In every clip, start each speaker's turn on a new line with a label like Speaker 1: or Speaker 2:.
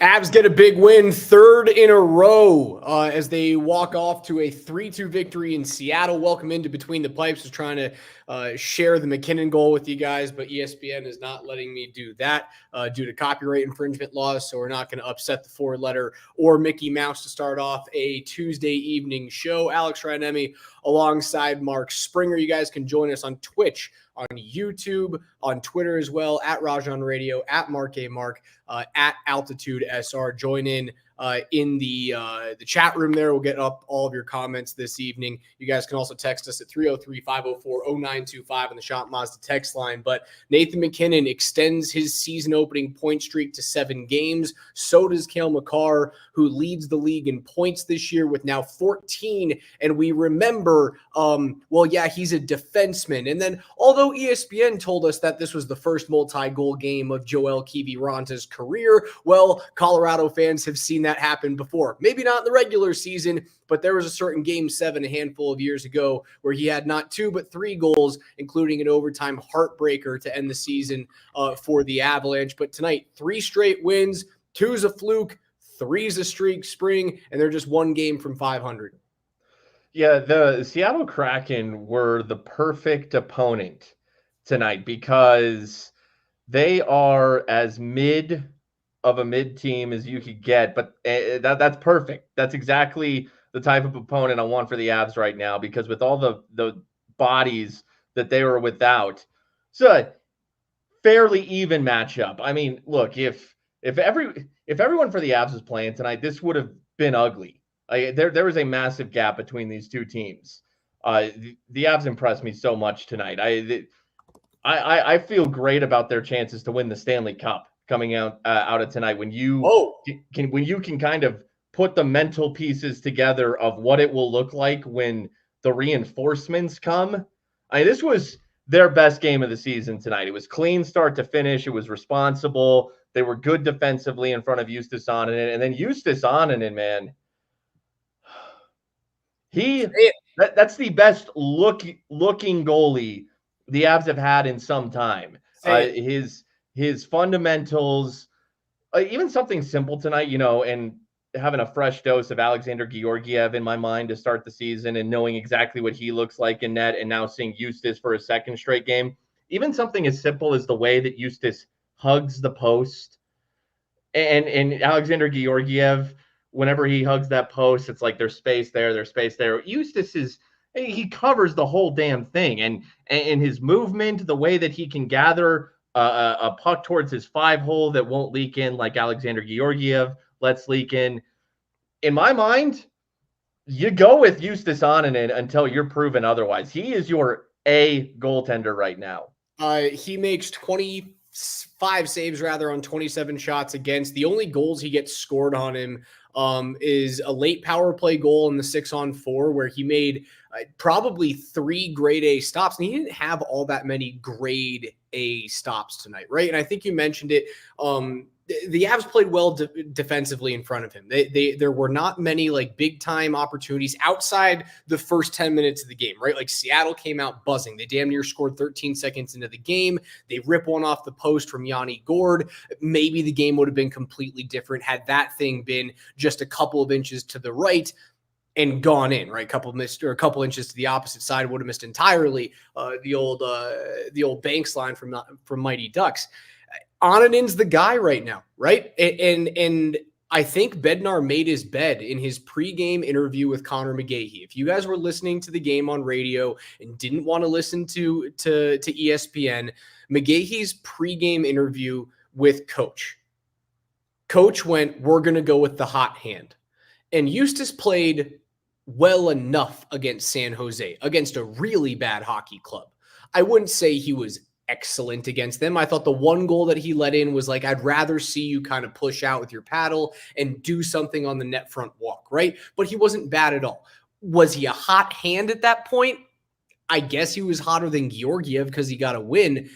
Speaker 1: Avs get a big win, third in a row, as they walk off to a 3-2 victory in Seattle. Welcome into Between the Pipes. Was trying to share the McKinnon goal with you guys, but ESPN is not letting me do that due to copyright infringement laws, so we're not going to upset the four-letter or Mickey Mouse to start off a Tuesday evening show. Alex Ryanemi alongside Mark Springer. You guys can join us on Twitch, on YouTube, on Twitter as well, at Rajan Radio, at Mark A. Mark, at Altitude SR. Join in the chat room there. We'll get up all of your comments this evening. You guys can also text us at 303-504-0925 on the Shop Mazda text line. But Nathan McKinnon extends his season opening point streak to 7 games. So does Cale Makar, who leads the league in points this year with now 14. And we remember, he's a defenseman. And then although ESPN told us that this was the first multi-goal game of Joel Kiviranta's career, well, Colorado fans have seen that happen before. Maybe not in the regular season, but there was a certain Game 7 a handful of years ago where he had not 2 but 3 goals, including an overtime heartbreaker to end the season for the Avalanche. But tonight, 3 straight wins, 2's a fluke, 3's a streak, Spring, and they're just 1 game from 500.
Speaker 2: Yeah, the Seattle Kraken were the perfect opponent tonight because they are as mid of a mid team as you could get, but that's perfect. That's exactly the type of opponent I want for the Avs right now, because with all the bodies that they were without, it's a fairly even matchup. I mean, look, if everyone for the Avs was playing tonight, this would have been ugly. There was a massive gap between these two teams. The Avs impressed me so much tonight. I feel great about their chances to win the Stanley Cup coming out of tonight. When you can kind of put the mental pieces together of what it will look like when the reinforcements come. This was their best game of the season tonight. It was clean start to finish. It was responsible. They were good defensively in front of Justus Annunen, and then Justus Annunen, man. That's the best looking goalie the Avs have had in some time. His fundamentals, even something simple tonight, and having a fresh dose of Alexander Georgiev in my mind to start the season and knowing exactly what he looks like in net, and now seeing Justus for a second straight game. Even something as simple as the way that Justus hugs the post, and Alexander Georgiev, whenever he hugs that post, it's like there's space there. Justus he covers the whole damn thing, and his movement, the way that he can gather a puck towards his 5-hole that won't leak in like Alexander Georgiev lets leak in. In my mind, you go with Justus Annunen until you're proven otherwise. He is your A goaltender right now.
Speaker 1: He makes 25 saves on 27 shots against. The only goals he gets scored on him is a late power play goal in the 6-on-4 where he made probably 3 grade A stops, and he didn't have all that many grade A stops tonight, right? And I think you mentioned it. The Avs played well defensively in front of him. There were not many like big time opportunities outside the first 10 minutes of the game, right? Like Seattle came out buzzing. They damn near scored 13 seconds into the game. They rip one off the post from Yanni Gourde. Maybe the game would have been completely different had that thing been just a couple of inches to the right and gone in, right? A couple inches to the opposite side, would have missed entirely. The old Banks line from Mighty Ducks. Annunen's the guy right now, right? And I think Bednar made his bed in his pregame interview with Connor McGahey. If you guys were listening to the game on radio and didn't want to listen to ESPN, McGahey's pregame interview with Coach went, "We're going to go with the hot hand." And Justus played well enough against San Jose, against a really bad hockey club. I wouldn't say he was excellent against them. I thought the one goal that he let in was like, I'd rather see you kind of push out with your paddle and do something on the net front walk, right? But he wasn't bad at all. Was he a hot hand at that point? I guess he was hotter than Georgiev because he got a win.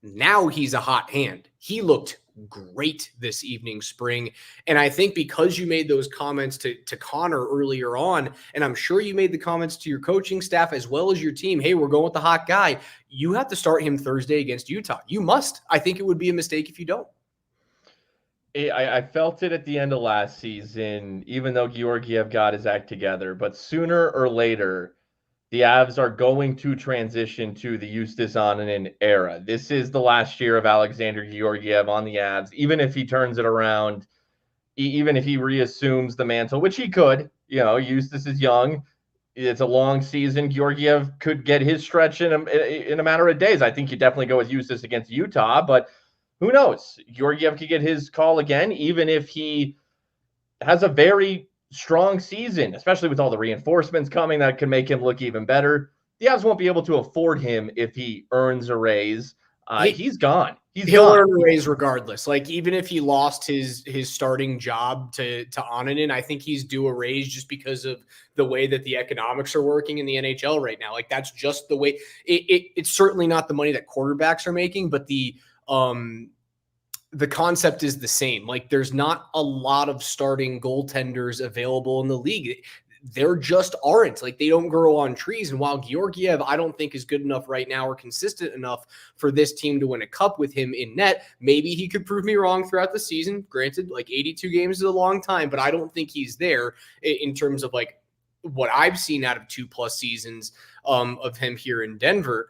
Speaker 1: Now he's a hot hand. He looked great this evening, Spring. And I think because you made those comments to Connor earlier on, and I'm sure you made the comments to your coaching staff as well as your team, hey, we're going with the hot guy. You have to start him Thursday against Utah. You must. I think it would be a mistake if you don't.
Speaker 2: I felt it at the end of last season, even though Georgiev got his act together. But sooner or later, the Avs are going to transition to the Justus Annunen era. This is the last year of Alexander Georgiev on the Avs. Even if he turns it around, even if he reassumes the mantle, which he could, Justus is young. It's a long season. Georgiev could get his stretch in a matter of days. I think you definitely go with Justus against Utah, but who knows? Georgiev could get his call again, even if he has a very strong season, especially with all the reinforcements coming that could make him look even better. The Avs won't be able to afford him if he earns a raise. He's gone.
Speaker 1: He'll earn a raise regardless. Like, even if he lost his starting job to Annunen, I think he's due a raise just because of the way that the economics are working in the NHL right now. Like, that's just the way. It's certainly not the money that quarterbacks are making, but the concept is the same. Like, there's not a lot of starting goaltenders available in the league. There just aren't. Like, they don't grow on trees. And while Georgiev, I don't think is good enough right now or consistent enough for this team to win a cup with him in net, maybe he could prove me wrong throughout the season. Granted, like, 82 games is a long time, but I don't think he's there in terms of like what I've seen out of 2+ seasons of him here in Denver.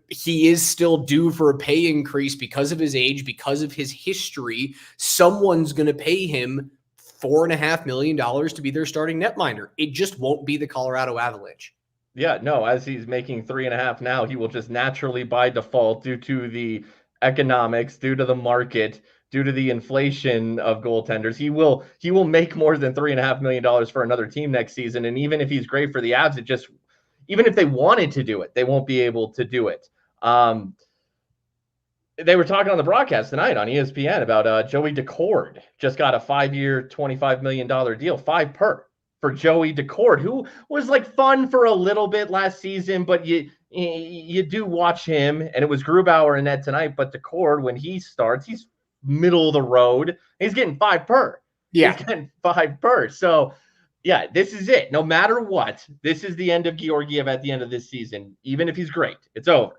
Speaker 1: He is still due for a pay increase because of his age, because of his history. Someone's going to pay him $4.5 million to be their starting netminder. It just won't be the Colorado Avalanche.
Speaker 2: Yeah, no, as he's making 3.5 now, he will just naturally by default, due to the economics, due to the market, due to the inflation of goaltenders, he will make more than $3.5 million for another team next season. And even if he's great for the Avs, even if they wanted to do it, they won't be able to do it. They were talking on the broadcast tonight on ESPN about Joey Decord just got a 5-year, $25 million deal, 5 per for Joey Decord, who was like fun for a little bit last season, but you do watch him, and it was Grubauer in net tonight. But Decord, when he starts, he's middle of the road. He's getting 5 per.
Speaker 1: Yeah.
Speaker 2: He's getting 5 per. So yeah, this is it. No matter what, this is the end of Georgiev at the end of this season. Even if he's great, it's over.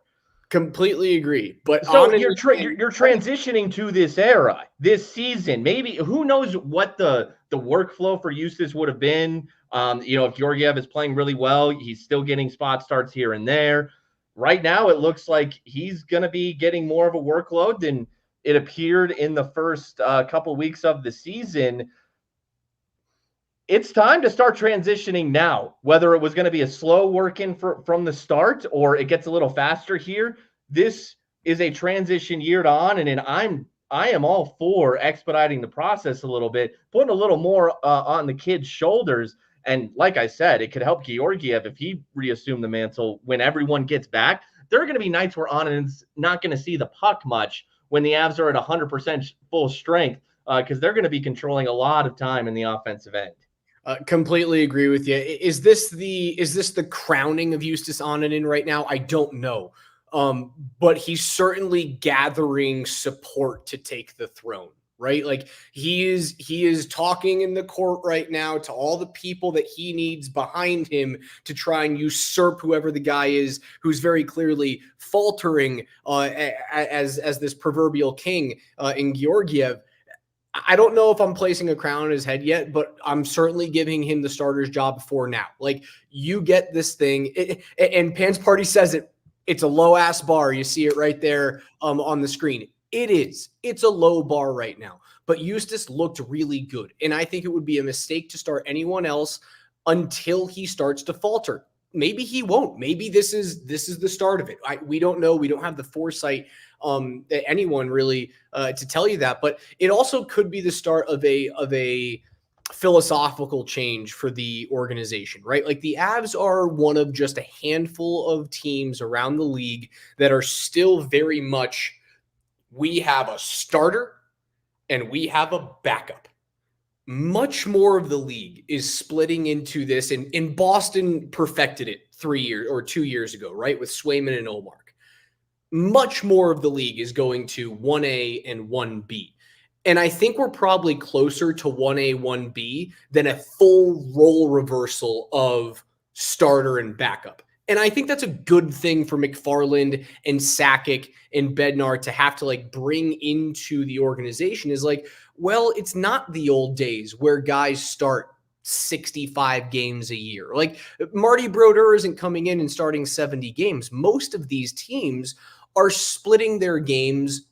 Speaker 1: Completely agree. But
Speaker 2: so you're transitioning to this era, this season. Maybe who knows what the workflow for Justus would have been. If Georgiev is playing really well, he's still getting spot starts here and there. Right now, it looks like he's going to be getting more of a workload than it appeared in the first couple weeks of the season. It's time to start transitioning now, whether it was going to be a slow work-in from the start or it gets a little faster here. This is a transition year to Annunen, I am all for expediting the process a little bit, putting a little more on the kid's shoulders. And like I said, it could help Georgiev if he reassumed the mantle when everyone gets back. There are going to be nights where Annunen's not going to see the puck much when the Avs are at 100% full strength because they're going to be controlling a lot of time in the offensive end.
Speaker 1: Completely agree with you. Is this the crowning of Justus Annunen right now? I don't know. But he's certainly gathering support to take the throne, right? Like he is talking in the court right now to all the people that he needs behind him to try and usurp whoever the guy is who's very clearly faltering as this proverbial king in Georgiev. I don't know if I'm placing a crown on his head yet, but I'm certainly giving him the starter's job for now. Like, you get this thing, and Pants Party says it. It's a low ass bar. You see it right there on the screen. It is. It's a low bar right now. But Justus looked really good, and I think it would be a mistake to start anyone else until he starts to falter. Maybe he won't. Maybe this is the start of it. We don't know. We don't have the foresight anyone really to tell you that, but it also could be the start of a philosophical change for the organization, right? Like the Avs are one of just a handful of teams around the league that are still very much, we have a starter and we have a backup. Much more of the league is splitting into this, and in Boston perfected it 3 years or 2 years ago, right? With Swayman and Omar. Much more of the league is going to 1A and 1B. And I think we're probably closer to 1A, 1B than a full role reversal of starter and backup. And I think that's a good thing for McFarland and Sakic and Bednar to have to like bring into the organization is like, well, it's not the old days where guys start 65 games a year. Like Marty Brodeur isn't coming in and starting 70 games. Most of these teams are splitting their games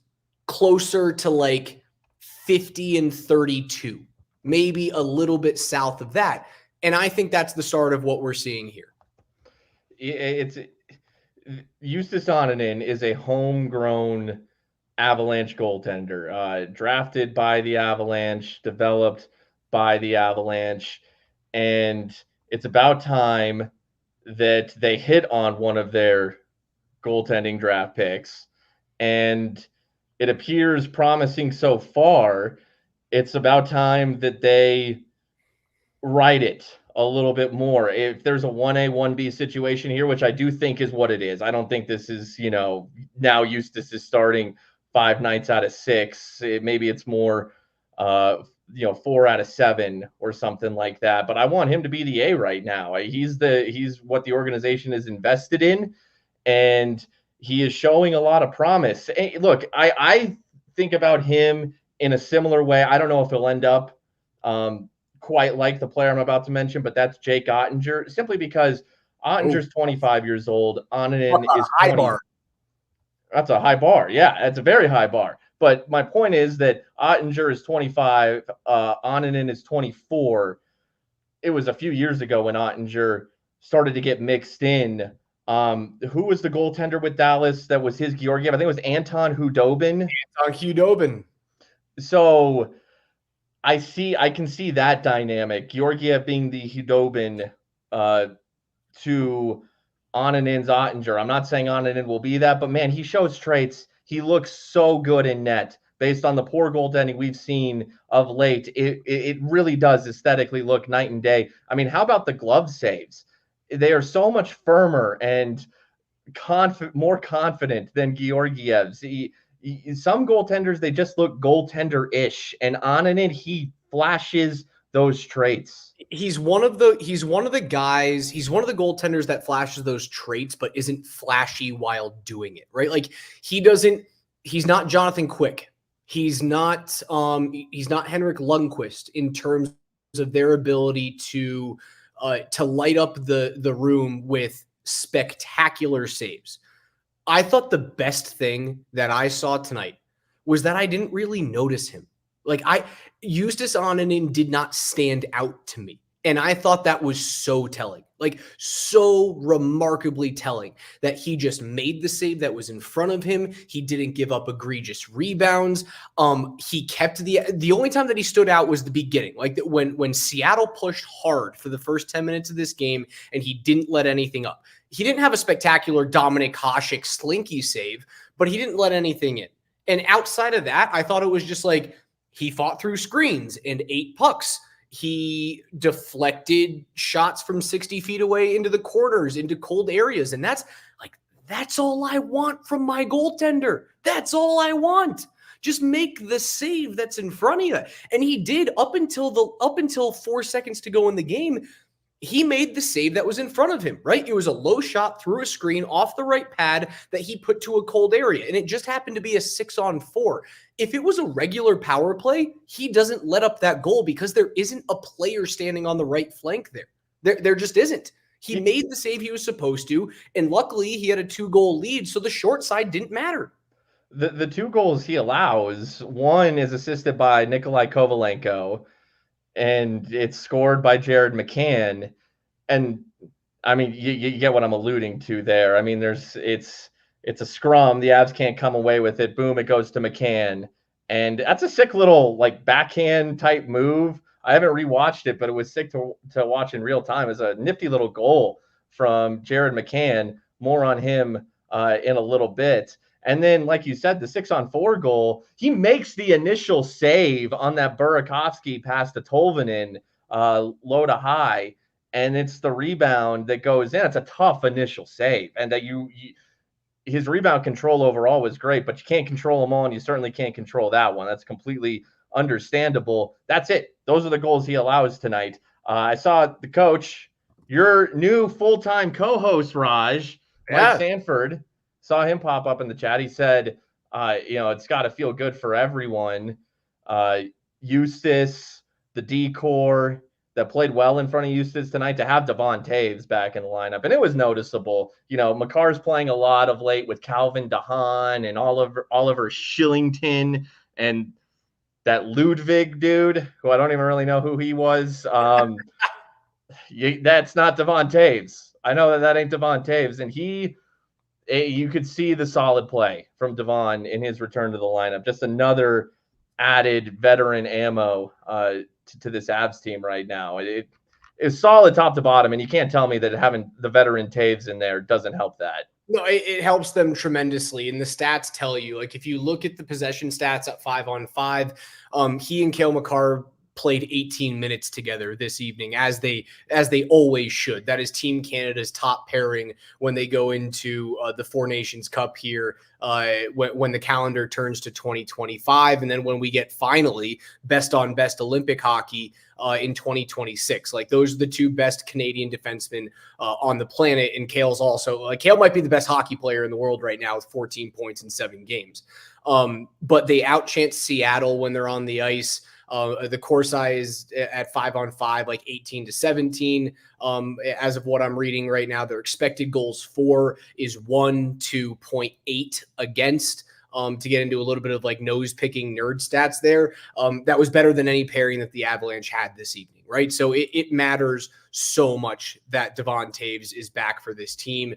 Speaker 1: closer to like 50 and 32, maybe a little bit south of that. And I think that's the start of what we're seeing here.
Speaker 2: It's Justus Annunen is a homegrown Avalanche goaltender, drafted by the Avalanche, developed by the Avalanche, and it's about time that they hit on one of their goaltending draft picks, and it appears promising so far. It's about time that they write it a little bit more. If there's a 1A, 1B situation here, which I do think is what it is, I don't think this is, now Eustace is starting 5 nights out of 6. Maybe it's more, 4 out of 7 or something like that. But I want him to be the A right now. He's what the organization is invested in, and he is showing a lot of promise. Hey, look, I think about him in a similar way. I don't know if he'll end up quite like the player I'm about to mention, but that's Jake Ottinger, simply because Ottinger's 25 years old. Annunen is 20. High bar. That's a high bar. Yeah, that's a very high bar. But my point is that Ottinger is 25, Annunen is 24. It was a few years ago when Ottinger started to get mixed in. Who was the goaltender with Dallas that was his Georgiev? I think it was Anton Khudobin.
Speaker 1: Anton Khudobin.
Speaker 2: So I can see that dynamic. Georgiev being the Khudobin to Annunen's Ottinger. I'm not saying Annunen will be that, but man, he shows traits. He looks so good in net based on the poor goaltending we've seen of late. It really does aesthetically look night and day. I mean, how about the glove saves? They are so much firmer and more confident than Georgiev's. Some goaltenders, they just look goaltender-ish, and Annunen, he flashes those traits.
Speaker 1: He's one of the goaltenders that flashes those traits but isn't flashy while doing it, right? Like he's not Jonathan Quick. He's not Henrik Lundqvist in terms of their ability to light up the room with spectacular saves. I thought the best thing that I saw tonight was that I didn't really notice him. Like Justus Annunen did not stand out to me. And I thought that was so telling, like so remarkably telling that he just made the save that was in front of him. He didn't give up egregious rebounds. He kept the only time that he stood out was the beginning, like when Seattle pushed hard for the first 10 minutes of this game and he didn't let anything up. He didn't have a spectacular Dominik Hasek slinky save, but he didn't let anything in. And outside of that, I thought it was just like he fought through screens and 8 pucks. He deflected shots from 60 feet away into the corners, into cold areas. And that's all I want from my goaltender. That's all I want. Just make the save that's in front of you. And he did up until 4 seconds to go in the game. He made the save that was in front of him, right? It was a low shot through a screen off the right pad that he put to a cold area. And it just happened to be a 6-on-4. If it was a regular power play, he doesn't let up that goal because there isn't a player standing on the right flank there. There just isn't. He made the save he was supposed to. And luckily he had a 2-goal lead. So the short side didn't matter.
Speaker 2: The 2 goals he allows, one is assisted by Nikolai Kovalenko, and it's scored by Jared McCann. And I mean, you get what I'm alluding to there. I mean, it's a scrum. The Avs can't come away with it. Boom, it goes to McCann. And that's a sick little like backhand type move. I haven't rewatched it, but it was sick to watch in real time. It's a nifty little goal from Jared McCann. More on him in a little bit. And then, like you said, the 6-on-4 goal, he makes the initial save on that Burakovsky pass to Tolvanen, low to high, and it's the rebound that goes in. It's a tough initial save, and that his rebound control overall was great, but you can't control them all, and you certainly can't control that one. That's completely understandable. That's it. Those are the goals he allows tonight. I saw the coach Your new full-time co-host, Raj, Mike
Speaker 1: Yeah.
Speaker 2: Sanford, saw him pop up in the chat. He said, it's got to feel good for everyone. Uh, Eustace, the decor that played well in front of Eustace tonight, to have Devon Taves back in the lineup. And it was noticeable. McCarr's playing a lot of late with Calvin DeHaan and Oliver Shillington and that Ludwig dude, who I don't even really know who he was. That's not Devon Taves. I know that ain't Devon Taves. And you could see the solid play from Devon in his return to the lineup. Just another added veteran ammo to this Avs team right now. It is solid top to bottom, and you can't tell me that having the veteran Taves in there doesn't help that.
Speaker 1: No, it helps them tremendously. And the stats tell you, like, if you look at the possession stats at 5-on-5, he and Cale Makar played 18 minutes together this evening, as they always should. That is Team Canada's top pairing when they go into the Four Nations Cup here when the calendar turns to 2025, and then when we get finally best on best Olympic hockey in 2026. Like, those are the two best Canadian defensemen on the planet. And Cale's also, Cale might be the best hockey player in the world right now with 14 points in 7 games. But they outchance Seattle when they're on the ice. The Corsi is at 5-on-5, like 18-17. As of what I'm reading right now, their expected goals for is 1-2.8 against. To get into a little bit of like nose picking nerd stats there. That was better than any pairing that the Avalanche had this evening, right? So it matters so much that Devon Taves is back for this team.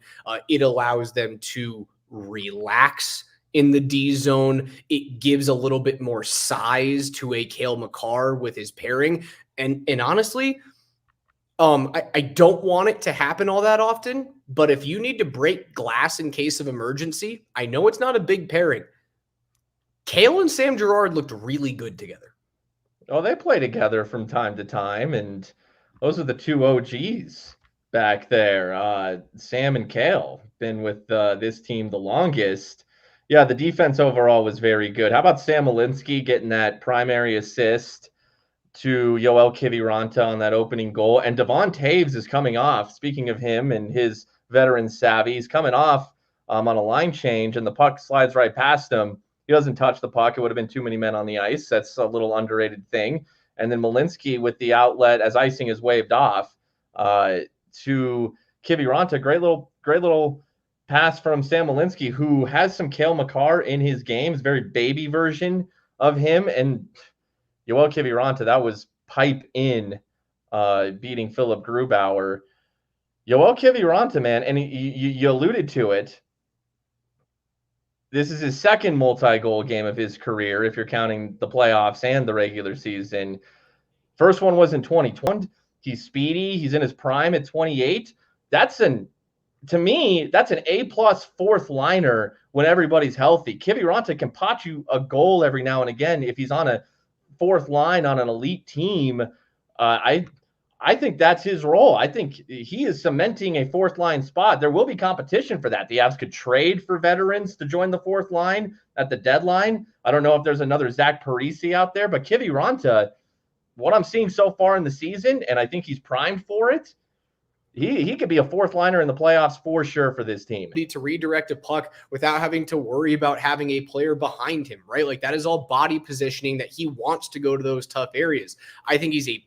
Speaker 1: It allows them to relax in the D zone. It gives a little bit more size to a Cale Makar with his pairing. And honestly, I don't want it to happen all that often, but if you need to break glass in case of emergency, I know it's not a big pairing. Cale and Sam Girard looked really good together.
Speaker 2: Oh, they play together from time to time, and those are the two OGs back there. Sam and Cale been with this team the longest. Yeah, the defense overall was very good. How about Sam Malinsky getting that primary assist to Yoel Kiviranta on that opening goal? And Devon Taves is coming off. Speaking of him and his veteran savvy, he's coming off on a line change, and the puck slides right past him. He doesn't touch the puck. It would have been too many men on the ice. That's a little underrated thing. And then Malinsky with the outlet as icing is waved off to Kiviranta. Great little pass from Sam Malinsky, who has some Cale Makar in his games, very baby version of him. And Yoel Kiviranta, that was pipe in, beating Philip Grubauer. Yoel Kiviranta, man, and you alluded to it. This is his second multi-goal game of his career, if you're counting the playoffs and the regular season. First one was in 2020. He's speedy. He's in his prime at 28. To me, that's an A-plus fourth liner when everybody's healthy. Kiviranta can pot you a goal every now and again if he's on a fourth line on an elite team. I think that's his role. I think he is cementing a fourth line spot. There will be competition for that. The Avs could trade for veterans to join the fourth line at the deadline. I don't know if there's another Zach Parise out there, but Kiviranta, what I'm seeing so far in the season, and I think he's primed for it, he could be a fourth liner in the playoffs for sure for this team.
Speaker 1: To redirect a puck without having to worry about having a player behind him, right? Like, that is all body positioning that he wants to go to those tough areas. I think he's a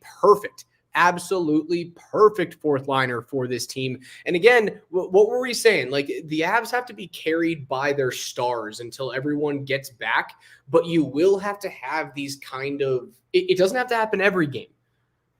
Speaker 1: absolutely perfect fourth liner for this team. And again, what were we saying? Like, the Avs have to be carried by their stars until everyone gets back, but you will have to have these kind of, it doesn't have to happen every game,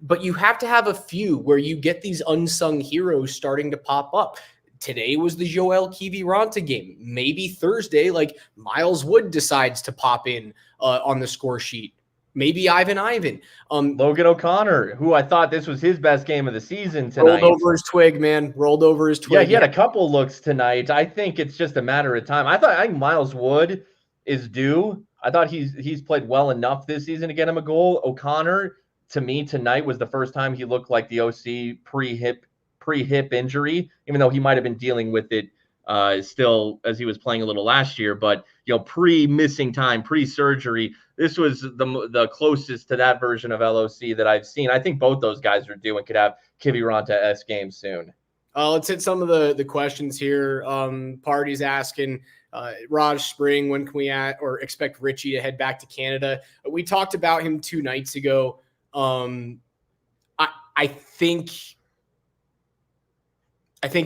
Speaker 1: but you have to have a few where you get these unsung heroes starting to pop up. Today was the Joel Kiviranta game. Maybe Thursday, like, Miles Wood decides to pop in on the score sheet. Maybe Ivan.
Speaker 2: Logan O'Connor, who I thought this was his best game of the season tonight.
Speaker 1: Rolled over his twig, man. Rolled over his twig.
Speaker 2: Yeah, he had a couple looks tonight. I think it's just a matter of time. I think Miles Wood is due. I thought he's played well enough this season to get him a goal. O'Connor, to me, tonight was the first time he looked like the OC pre-hip injury, even though he might have been dealing with it still as he was playing a little last year. But, pre-missing time, pre-surgery, this was the closest to that version of LOC that I've seen. I think both those guys are due and could have Kiviranta-esque games soon.
Speaker 1: Let's hit some of the questions here. Party's asking, Raj Spring, when can we expect Richie to head back to Canada? We talked about him 2 nights ago. I think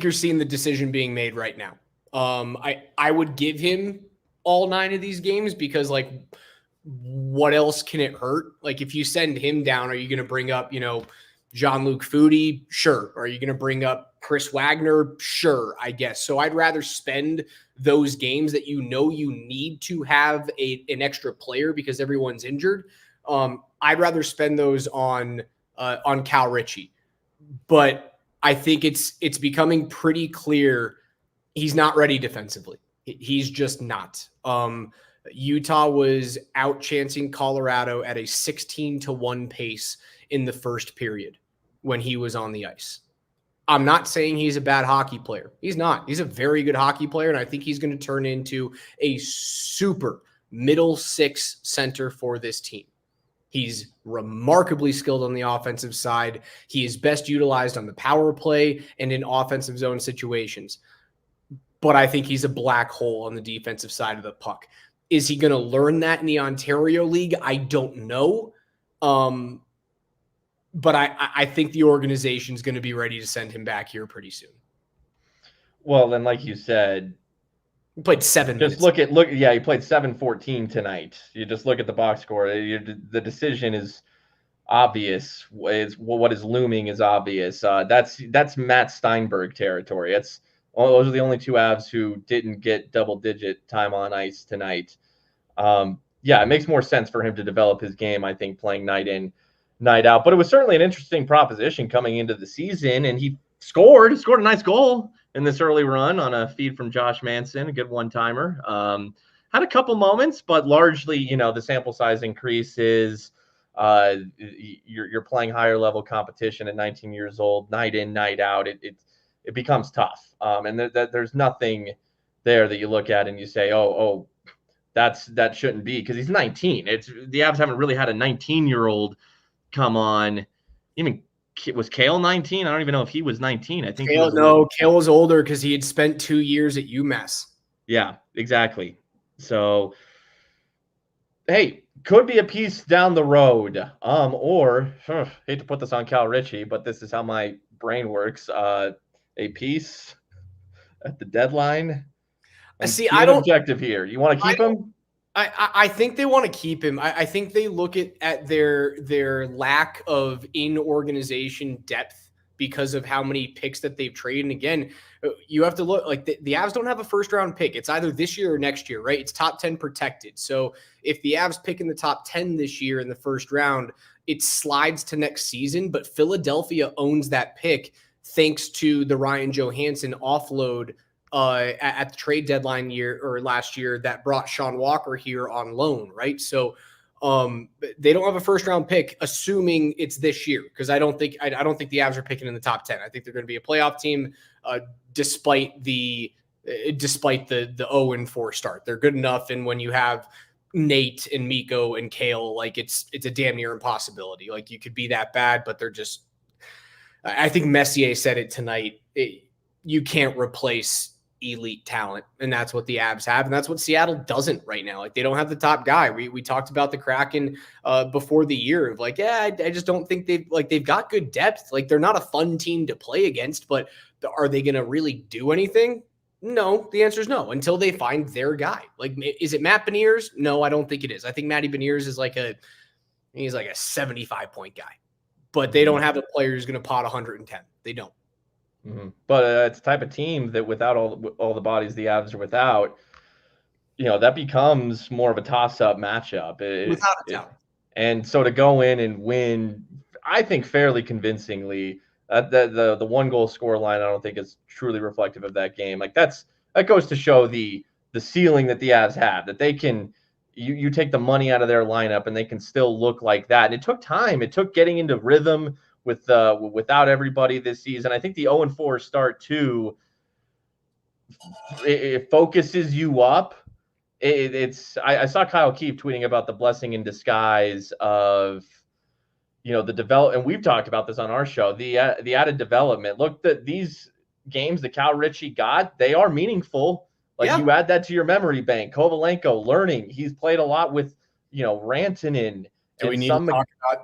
Speaker 1: you're seeing the decision being made right now. I would give him all 9 of these games because, like, what else can it hurt? Like, if you send him down, are you going to bring up, Jean-Luc Foudy? Sure. Are you going to bring up Chris Wagner? Sure, I guess. So I'd rather spend those games that you need to have an extra player because everyone's injured. I'd rather spend those on Cal Ritchie. But I think it's becoming pretty clear he's not ready defensively. He's just not. Utah was outchancing Colorado at a 16-1 pace in the first period when he was on the ice. I'm not saying he's a bad hockey player. He's not. He's a very good hockey player, and I think he's going to turn into a super middle 6 center for this team. He's remarkably skilled on the offensive side. He is best utilized on the power play and in offensive zone situations. But I think he's a black hole on the defensive side of the puck. Is he going to learn that in the Ontario League? I don't know. But I think the organization is going to be ready to send him back here pretty soon.
Speaker 2: Well, then, like you said,
Speaker 1: he played 7 minutes.
Speaker 2: Just look. Yeah, he played 7:14 tonight. You just look at the box score. The decision is obvious. What is looming is obvious. That's Matt Steinberg territory. Those are the only 2 Avs who didn't get double-digit time on ice tonight. It makes more sense for him to develop his game, I think, playing night in, night out. But it was certainly an interesting proposition coming into the season, and he scored a nice goal in this early run on a feed from Josh Manson, a good one-timer. Had a couple moments, but largely, the sample size increases. You're playing higher level competition at 19 years old, night in, night out. It becomes tough. And there's nothing there that you look at and you say, oh, that shouldn't be, because he's 19. The Avs haven't really had a 19-year-old come on. Even was Cale 19? I don't even know if he was 19. I think
Speaker 1: Cale was older because he had spent 2 years at UMass.
Speaker 2: Yeah, exactly. So, hey, could be a piece down the road. Hate to put this on Cal Ritchie, but this is how my brain works. A piece at the deadline. I don't objective here. You want to keep him?
Speaker 1: I think they want to keep him. I think they look at their lack of in-organization depth because of how many picks that they've traded. And again, you have to look like the Avs don't have a first-round pick. It's either this year or next year, right? It's top 10 protected. So if the Avs pick in the top 10 this year in the first round, it slides to next season. But Philadelphia owns that pick thanks to the Ryan Johansson offload at the trade deadline last year that brought Sean Walker here on loan, right? So they don't have a first round pick, assuming it's this year, because I don't think the Avs are picking in the top 10. I think they're going to be a playoff team, despite the 0-4 start. They're good enough, and when you have Nate and Mikko and Cale, like it's a damn near impossibility. Like, you could be that bad, but they're just. I think Messier said it tonight. You can't replace elite talent, and that's what the Avs have, and that's what Seattle doesn't right now. Like, they don't have the top guy. We talked about the Kraken before the year of like, I just don't think they've got good depth. Like, they're not a fun team to play against, but are they going to really do anything? No, the answer is no, until they find their guy. Like, is it Matt Beniers? No, I don't think it is. I think Matty Beniers is he's like a 75-point guy, but they don't have a player who's going to pot 110. They don't.
Speaker 2: Mm-hmm. But it's the type of team that without all the bodies the Avs are without, that becomes more of a toss-up matchup.
Speaker 1: Without a doubt.
Speaker 2: And so to go in and win, I think fairly convincingly, the 1-goal score line I don't think is truly reflective of that game. Like, that goes to show the ceiling that the Avs have, that they can. You take the money out of their lineup and they can still look like that. And it took time. It took getting into rhythm without everybody this season. I think the 0-4 start too, it focuses you up I saw Kyle Keefe tweeting about the blessing in disguise of, the develop, and we've talked about this on our show, the added development. Look, these games that Cal Ritchie got, they are meaningful. Like,
Speaker 1: Yeah.
Speaker 2: you add that to your memory bank. Kovalenko learning. He's played a lot with, Rantanen and some.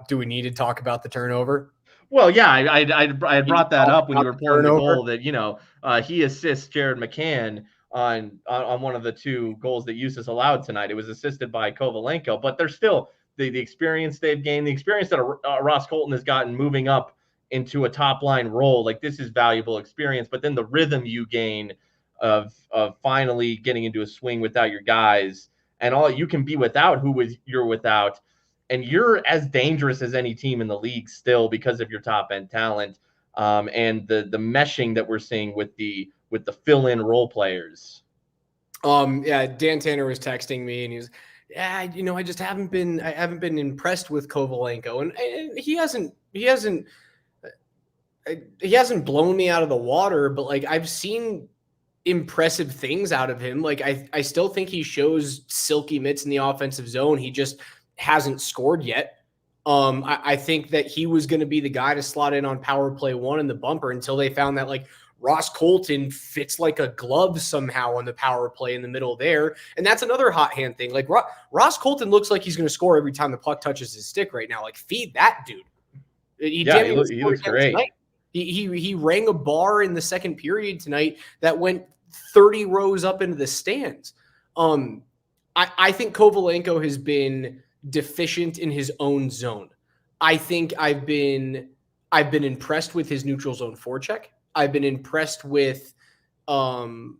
Speaker 1: Do we need to talk about the turnover?
Speaker 2: Well, yeah, I brought that up when you were
Speaker 1: The
Speaker 2: pulling the
Speaker 1: turnover.
Speaker 2: goal that he assists Jared McCann on one of the two goals that Justus allowed tonight. It was assisted by Kovalenko, but there's still the experience they've gained, the experience that Ross Colton has gotten moving up into a top line role. Like, this is valuable experience, but then the rhythm you gain of finally getting into a swing without your guys, and all you can be without you're without, and you're as dangerous as any team in the league still because of your top end talent, and the meshing that we're seeing with the fill in role players.
Speaker 1: Yeah, Dan Tanner was texting me and he was, yeah, I just haven't been impressed with Kovalenko, and he hasn't blown me out of the water, but like I've seen impressive things out of him. Like I still think he shows silky mitts in the offensive zone. He just hasn't scored yet. I think that he was going to be the guy to slot in on power play one in the bumper until they found that like Ross Colton fits like a glove somehow on the power play in the middle there. And that's another hot hand thing. Like Ross Colton looks like he's going to score every time the puck touches his stick right now. Like, feed that dude. He
Speaker 2: looks great.
Speaker 1: Tonight. He rang a bar in the second period tonight that went 30 rows up into the stands. I think Kovalenko has been deficient in his own zone. I think I've been impressed with his neutral zone forecheck. I've been impressed with how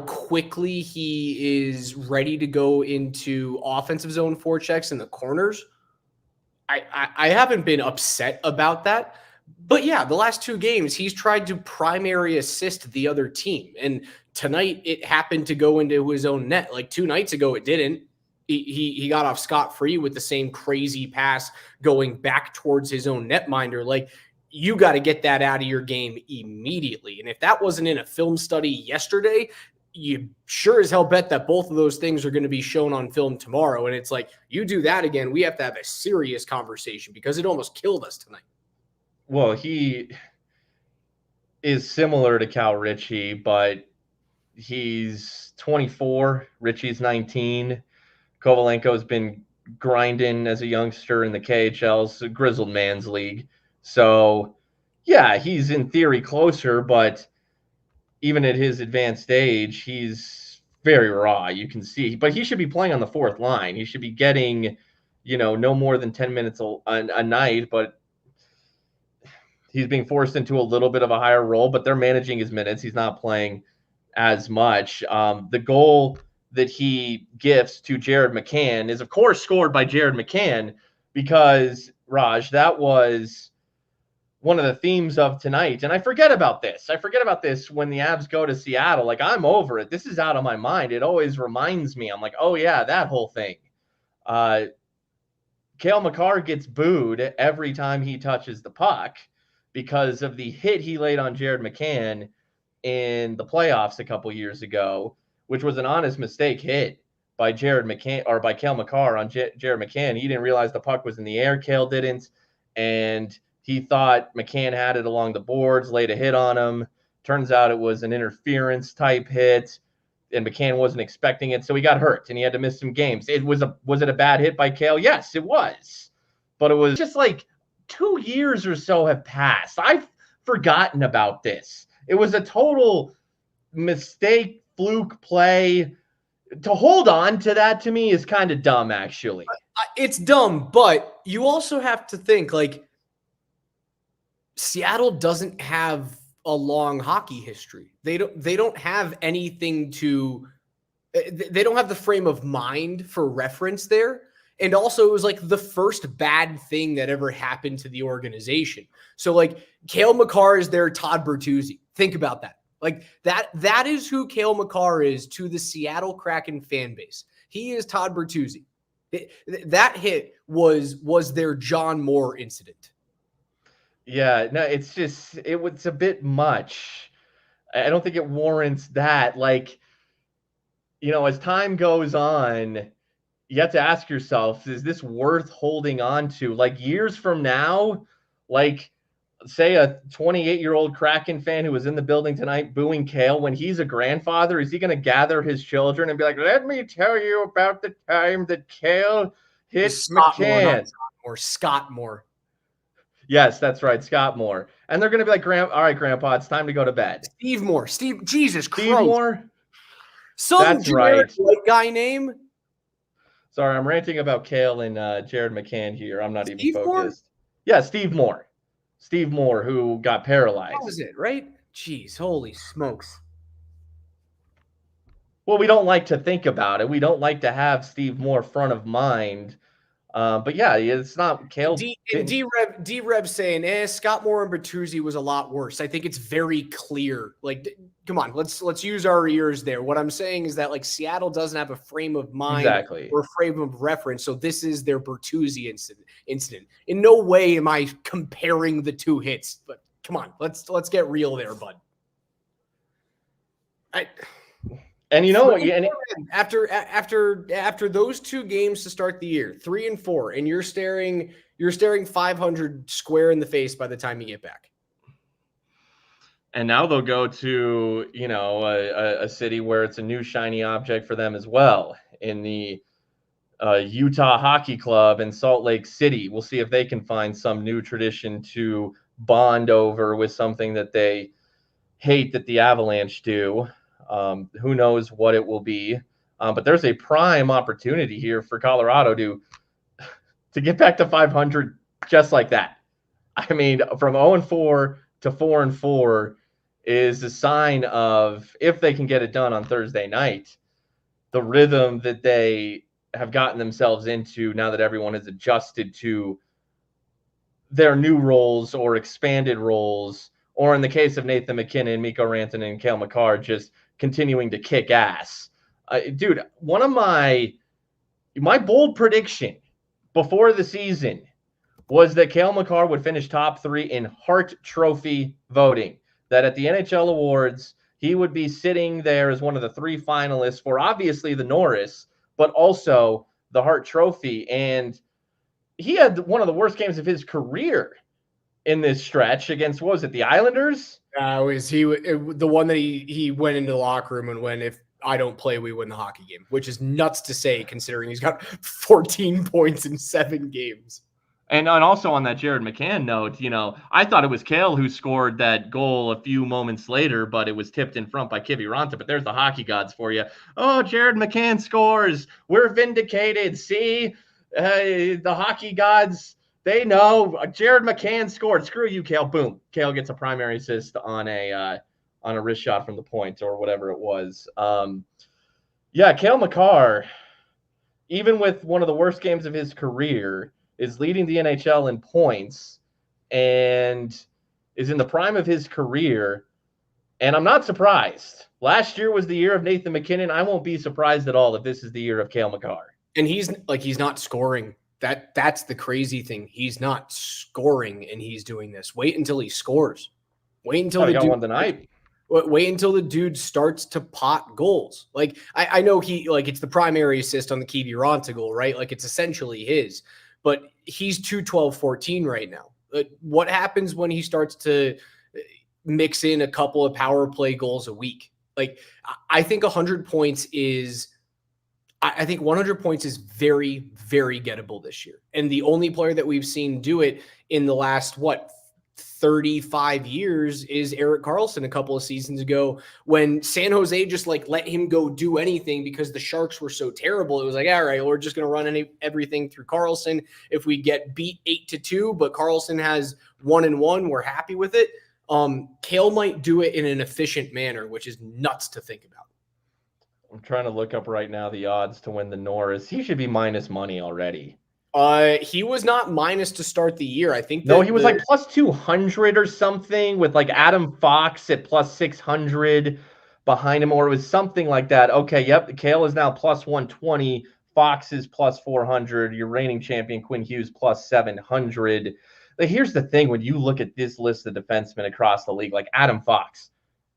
Speaker 1: quickly he is ready to go into offensive zone forechecks in the corners. I haven't been upset about that. But yeah, the last two games, he's tried to primary assist the other team. And tonight it happened to go into his own net. Like 2 nights ago, it didn't. He got off scot-free with the same crazy pass going back towards his own netminder. Like, you got to get that out of your game immediately. And if that wasn't in a film study yesterday, you sure as hell bet that both of those things are going to be shown on film tomorrow. And it's like, you do that again, we have to have a serious conversation because it almost killed us tonight.
Speaker 2: Well, he is similar to Cal Ritchie, but he's 24. Ritchie's 19. Kovalenko's been grinding as a youngster in the KHL's grizzled man's league. So, yeah, he's in theory closer, but even at his advanced age, he's very raw. You can see, but he should be playing on the fourth line. He should be getting, no more than 10 minutes a night, but he's being forced into a little bit of a higher role, but they're managing his minutes. He's not playing as much. The goal that he gifts to Jared McCann is, of course, scored by Jared McCann because, Raj, that was one of the themes of tonight. And I forget about this. When the Avs go to Seattle. Like, I'm over it. This is out of my mind. It always reminds me. I'm like, oh, yeah, that whole thing. Cale Makar gets booed every time he touches the puck because of the hit he laid on Jared McCann in the playoffs a couple years ago, which was an honest mistake hit by Jared McCann or by Cale Makar on Jared McCann. He didn't realize the puck was in the air. Cale didn't. And he thought McCann had it along the boards, laid a hit on him. Turns out it was an interference type hit, and McCann wasn't expecting it, so he got hurt and he had to miss some games. Was it a bad hit by Cale? Yes, it was. But it was just like 2 years or so have passed. I've forgotten about this. It was a total mistake, fluke play. To hold on to that, to me, is kind of dumb, actually.
Speaker 1: It's dumb, but you also have to think, like, Seattle doesn't have a long hockey history. They don't have anything to they don't have the frame of mind for reference there. And also, it was like the first bad thing that ever happened to the organization. So, like, Cale Makar is their Todd Bertuzzi. Think about that. Like, that is who Cale Makar is to the Seattle Kraken fan base. He is Todd Bertuzzi. That hit was their John Moore incident.
Speaker 2: Yeah, no, it's just, it was a bit much. I don't think it warrants that. Like, as time goes on, you have to ask yourself, is this worth holding on to? Like years from now, like say a 28-year-old Kraken fan who was in the building tonight booing Kale, when he's a grandfather, is he going to gather his children and be like, let me tell you about the time that Kale hit
Speaker 1: Scott Moore, not
Speaker 2: McCann?
Speaker 1: Scott Moore.
Speaker 2: Yes, that's right, Scott Moore. And they're going to be like, all right, Grandpa, it's time to go to bed.
Speaker 1: Steve Moore. Jesus
Speaker 2: Steve
Speaker 1: Christ.
Speaker 2: Moore?
Speaker 1: Some
Speaker 2: That's
Speaker 1: generic
Speaker 2: right.
Speaker 1: white guy name.
Speaker 2: Sorry, I'm ranting about Kale and Jared McCann here. I'm not even
Speaker 1: Steve Moore?
Speaker 2: focused. Yeah, Steve Moore. Steve Moore, who got paralyzed.
Speaker 1: That was it, right? Jeez, holy smokes.
Speaker 2: Well, we don't like to think about it. We don't like to have Steve Moore front of mind. But yeah, it's not Kale.
Speaker 1: D-Rev saying, Scott Moore and Bertuzzi was a lot worse. I think it's very clear. Like, come on, let's use our ears there. What I'm saying is that like Seattle doesn't have a frame of mind or frame of reference. So this is their Bertuzzi incident. In no way am I comparing the two hits, but come on, let's get real there, bud.
Speaker 2: And you know what?
Speaker 1: After those two games to start the year, 3-4, and you're staring 500 square in the face by the time you get back.
Speaker 2: And now they'll go to a city where it's a new shiny object for them as well, in the Utah Hockey Club in Salt Lake City. We'll see if they can find some new tradition to bond over with something that they hate that the Avalanche do. Who knows what it will be, but there's a prime opportunity here for Colorado to get back to 500 just like that. I mean, from 0-4 to 4-4 is a sign of, if they can get it done on Thursday night, the rhythm that they have gotten themselves into now that everyone has adjusted to their new roles or expanded roles, or in the case of Nathan McKinnon, Mikko Rantanen, and Cale Makar, just continuing to kick ass. Dude, one of my bold prediction before the season was that Cale Makar would finish top 3 in Hart Trophy voting, that at the NHL Awards, he would be sitting there as one of the 3 finalists for obviously the Norris, but also the Hart Trophy. And he had one of the worst games of his career in this stretch against, what was it, the Islanders?
Speaker 1: The one that he went into the locker room and went, if I don't play, we win the hockey game, which is nuts to say considering he's got 14 points in 7 games.
Speaker 2: And also on that Jared McCann note, I thought it was Cale who scored that goal a few moments later, but it was tipped in front by Kiviranta. But there's the hockey gods for you. Oh, Jared McCann scores. We're vindicated. See, the hockey gods, they know. Jared McCann scored. Screw you, Cale. Boom. Cale gets a primary assist on a wrist shot from the point or whatever it was. Cale Makar, even with one of the worst games of his career, is leading the NHL in points and is in the prime of his career. And I'm not surprised. Last year was the year of Nathan McKinnon. I won't be surprised at all if this is the year of Cale Makar.
Speaker 1: And he's not scoring. That's the crazy thing. He's not scoring and he's doing this. Wait until he scores. Wait until
Speaker 2: he got one tonight.
Speaker 1: Wait until the dude starts to pot goals. Like I know it's the primary assist on the Kiviranta goal, right? Like it's essentially his. But he's 2-12-14 right now. What happens when he starts to mix in a couple of power play goals a week? Like I think 100 points is very, very gettable this year. And the only player that we've seen do it in the last 35 years is Erik Karlsson a couple of seasons ago, when San Jose just let him go do anything because the Sharks were so terrible. It was like, all right, we're just going to run everything through Karlsson. If we get beat 8-2, but Karlsson has 1-1, we're happy with it. Cale might do it in an efficient manner, which is nuts to think about.
Speaker 2: I'm trying to look up right now the odds to win the Norris. He should be minus money already.
Speaker 1: He was not minus to start the year. I think
Speaker 2: he was plus 200 or something, with Adam Fox at plus 600 behind him, or it was something like that. Okay, yep. Cale is now plus 120. Fox is plus 400. Your reigning champion Quinn Hughes plus 700. But here's the thing: when you look at this list of defensemen across the league, like Adam Fox,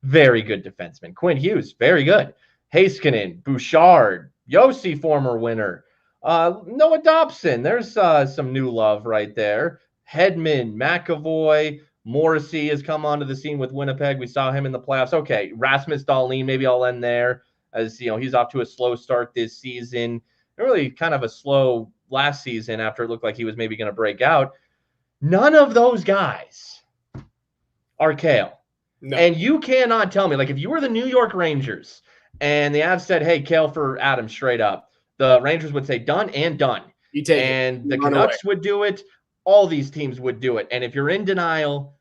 Speaker 2: very good defenseman. Quinn Hughes, very good. Heiskanen, Bouchard, Yossi, former winner. Noah Dobson, there's some new love right there. Hedman, McAvoy, Morrissey has come onto the scene with Winnipeg. We saw him in the playoffs. Okay, Rasmus Dahlin, maybe I'll end there, as he's off to a slow start this season. Really kind of a slow last season after it looked like he was maybe going to break out. None of those guys are Cale.
Speaker 1: No.
Speaker 2: And you cannot tell me, like, if you were the New York Rangers and the Avs said, hey, Cale for Adam straight up, the Rangers would say done and done.
Speaker 1: You take
Speaker 2: and
Speaker 1: it.
Speaker 2: The
Speaker 1: Run
Speaker 2: Canucks
Speaker 1: away.
Speaker 2: would do it. All these teams would do it. And if you're in denial,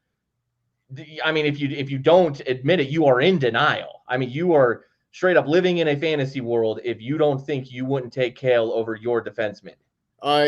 Speaker 2: I mean, if you don't admit it, you are in denial. I mean, you are straight up living in a fantasy world if you don't think you wouldn't take Cale over your defenseman.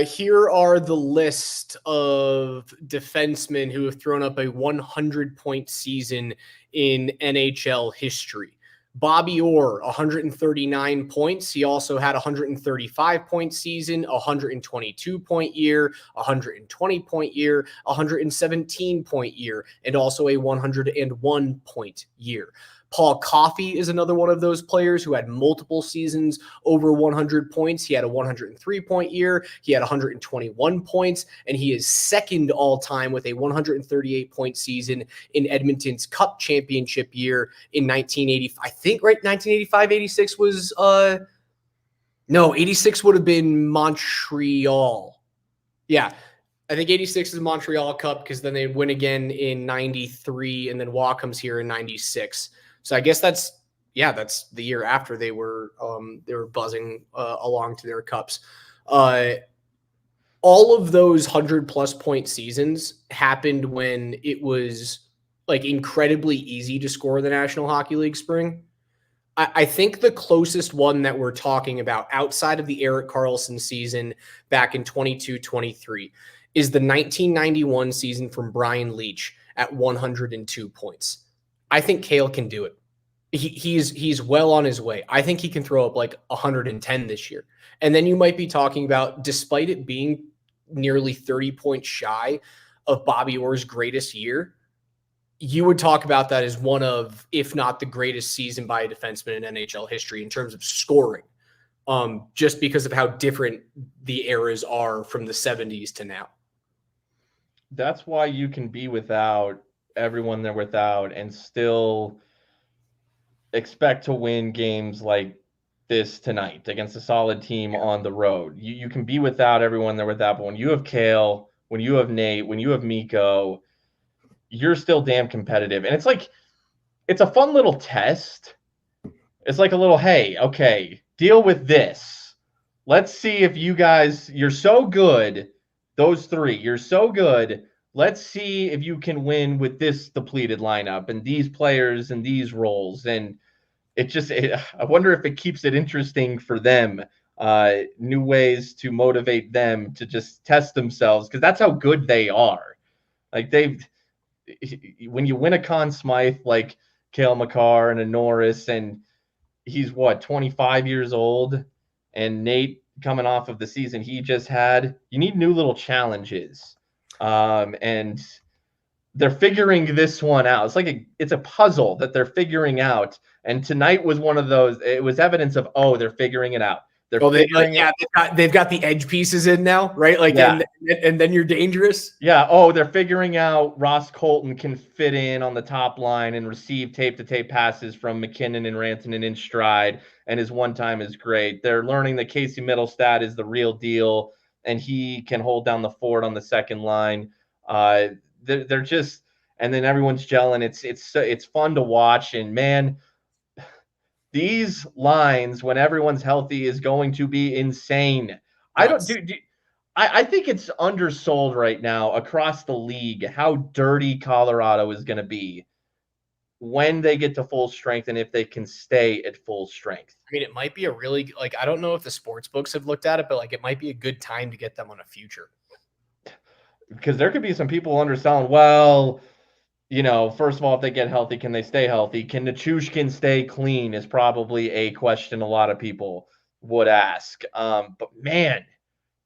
Speaker 1: Here are the list of defensemen who have thrown up a 100-point season in NHL history. Bobby Orr, 139 points. He also had a 135-point season, a 122-point year, a 120-point year, a 117-point year, and also a 101-point year. Paul Coffey is another one of those players who had multiple seasons over 100 points. He had a 103-point year. He had 121 points, and he is second all-time with a 138-point season in Edmonton's Cup championship year in 1985. I think, right, 1985, 86 was no, 86 would have been Montreal. Yeah. I think 86 is Montreal Cup because then they win again in 93, and then Waugh comes here in 96. So I guess that's the year after they were buzzing along to their cups. All of those 100+ point seasons happened when it was like incredibly easy to score the National Hockey League spring. I think the closest one that we're talking about outside of the Erik Karlsson season back in 22-23 is the 1991 season from Brian Leetch at 102 points. I think Cale can do it. He's well on his way. I think he can throw up like 110 this year. And then you might be talking about, despite it being nearly 30 points shy of Bobby Orr's greatest year, you would talk about that as one of, if not the greatest season by a defenseman in NHL history in terms of scoring, just because of how different the eras are from the 70s to now.
Speaker 2: That's why you can be without everyone they're without and still expect to win games like this tonight against a solid team on the road. You can be without everyone they're without, but when you have Cale, when you have Nate, when you have Mikko, you're still damn competitive. And it's a fun little test. It's like a little, hey, okay, deal with this. Let's see if you're so good, those three, you're so good. Let's see if you can win with this depleted lineup and these players and these roles. And I wonder if it keeps it interesting for them, new ways to motivate them to just test themselves, because that's how good they are. Like when you win a Conn Smythe like Cale Makar and a Norris, and he's 25 years old, and Nate coming off of the season he just had, you need new little challenges. And they're figuring this one out. It's a puzzle that they're figuring out. And tonight was one of those. It was evidence of, they're figuring it out. They've
Speaker 1: got the edge pieces in now, right? Like, yeah. and then you're dangerous.
Speaker 2: Yeah. They're figuring out Ross Colton can fit in on the top line and receive tape-to-tape passes from McKinnon and Rantanen in stride, and his one time is great. They're learning that Casey Middlestad is the real deal, and he can hold down the fort on the second line. They're just, and then everyone's gelling. It's fun to watch, and man, these lines when everyone's healthy is going to be insane. I think it's undersold right now across the league how dirty Colorado is going to be when they get to full strength and if they can stay at full strength.
Speaker 1: I mean, it might be a really, I don't know if the sports books have looked at it, but it might be a good time to get them on a future.
Speaker 2: Because there could be some people underselling, well, first of all, if they get healthy, can they stay healthy? Can Nichushkin stay clean is probably a question a lot of people would ask. But man,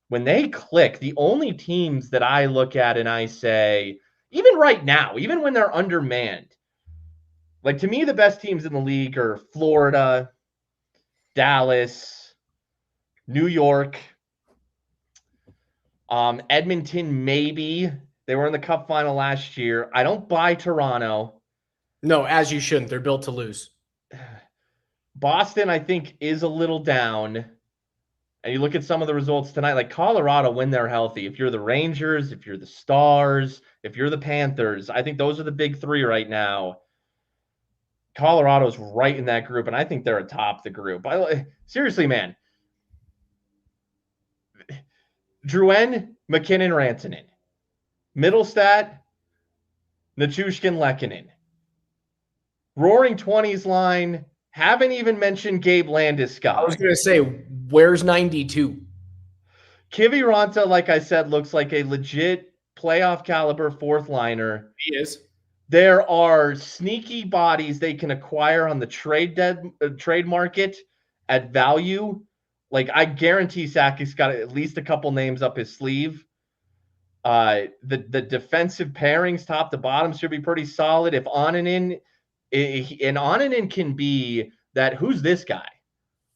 Speaker 2: when they click, the only teams that I look at and I say, even right now, even when they're undermanned, to me, the best teams in the league are Florida, Dallas, New York, Edmonton, maybe. They were in the Cup final last year. I don't buy Toronto.
Speaker 1: No, as you shouldn't. They're built to lose.
Speaker 2: Boston, I think, is a little down. And you look at some of the results tonight, like Colorado, when they're healthy. If you're the Rangers, if you're the Stars, if you're the Panthers, I think those are the big three right now. Colorado's right in that group, and I think they're atop the group. Seriously, man. Drouin, McKinnon, Rantanen. Middlestat, Nichushkin, Lehkonen. Roaring 20s line. Haven't even mentioned Gabe Landeskog.
Speaker 1: I was going to say, where's 92?
Speaker 2: Kiviranta, like I said, looks like a legit playoff caliber fourth liner.
Speaker 1: He is.
Speaker 2: There are sneaky bodies they can acquire on the trade market at value. Like, I guarantee Sakic's got at least a couple names up his sleeve. The defensive pairings, top to bottom, should be pretty solid. If Annunen can be that, who's this guy?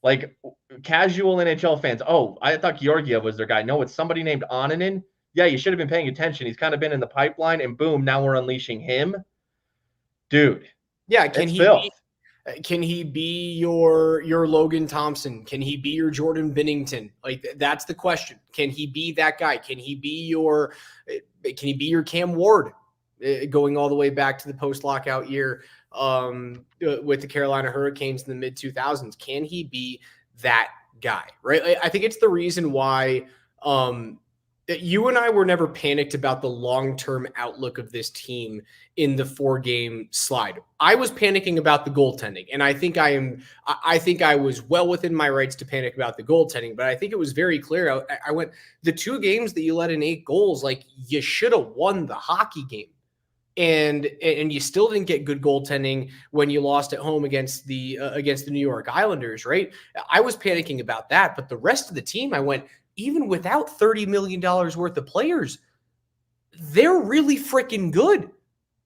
Speaker 2: Like, casual NHL fans, oh, I thought Georgiev was their guy. No, it's somebody named Annunen. Yeah, you should have been paying attention. He's kind of been in the pipeline, and boom, now we're unleashing him. Dude.
Speaker 1: Yeah, can he be your Logan Thompson? Can he be your Jordan Binnington? Like, that's the question. Can he be that guy? Can he be your Cam Ward, going all the way back to the post-lockout year with the Carolina Hurricanes in the mid-2000s? Can he be that guy, right? I think it's the reason why you and I were never panicked about the long-term outlook of this team in the 4-game slide. I was panicking about the goaltending, and I think I was well within my rights to panic about the goaltending, but I think it was very clear. I went, the 2 games that you let in 8 goals, like, you should have won the hockey game. And you still didn't get good goaltending when you lost at home against the New York Islanders, right? I was panicking about that, but the rest of the team, I went, even without $30 million worth of players, they're really freaking good.